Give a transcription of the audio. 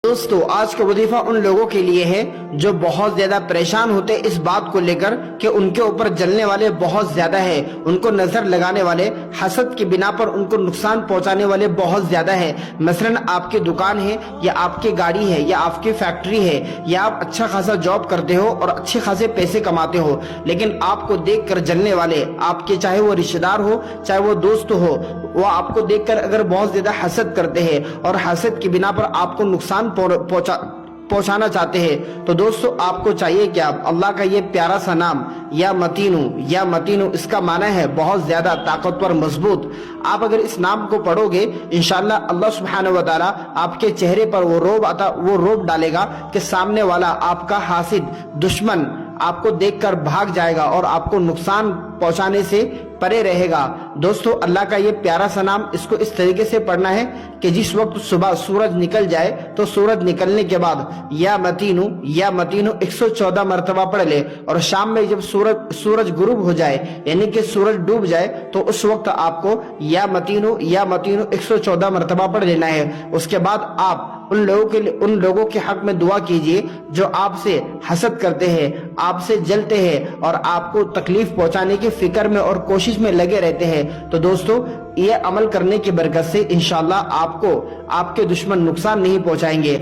دوستو آج کا وظیفہ ان لوگوں کے لیے ہے جو بہت زیادہ پریشان ہوتے اس بات کو لے کر کہ ان کے اوپر جلنے والے بہت زیادہ ہیں، ان کو نظر لگانے والے، حسد کی بنا پر ان کو نقصان پہنچانے والے بہت زیادہ ہیں۔ مثلا آپ کی دکان ہے یا آپ کی گاڑی ہے یا آپ کی فیکٹری ہے یا آپ اچھا خاصا جاب کرتے ہو اور اچھے خاصے پیسے کماتے ہو، لیکن آپ کو دیکھ کر جلنے والے، آپ کے چاہے وہ رشتہ دار ہو چاہے وہ دوست ہو، وہ آپ کو دیکھ کر اگر بہت زیادہ حسد کرتے ہیں اور حسد کی بنا پر آپ کو نقصان پہنچانا چاہتے ہیں، تو دوستو آپ کو چاہیے کہ آپ اللہ کا یہ پیارا سا نام یا متینو اس کا معنی ہے بہت زیادہ طاقتور، مضبوط۔ آپ اگر اس نام کو پڑھو گے انشاءاللہ اللہ سبحانہ و تعالی آپ کے چہرے پر وہ روب ڈالے گا کہ سامنے والا آپ کا حاسد، دشمن آپ کو دیکھ کر بھاگ جائے گا اور آپ کو نقصان پہنچانے سے پرے رہے گا۔ دوستو اللہ کا یہ پیارا سا نام، اس کو اس طریقے سے پڑھنا ہے کہ جس وقت صبح سورج نکل جائے تو سورج نکلنے کے بعد یا متینو 114 مرتبہ پڑھ لے، اور شام میں جب سورج غروب ہو جائے یعنی کہ سورج ڈوب جائے تو اس وقت آپ کو یا متینو 114 مرتبہ پڑھ لینا ہے۔ اس کے بعد آپ ان لوگوں کے حق میں دعا کیجئے جو آپ سے حسد کرتے ہیں، آپ سے جلتے ہیں اور آپ کو تکلیف پہنچانے کی فکر میں اور کوشش میں لگے رہتے ہیں۔ تو دوستو یہ عمل کرنے کی برکت سے انشاءاللہ آپ کو آپ کے دشمن نقصان نہیں پہنچائیں گے۔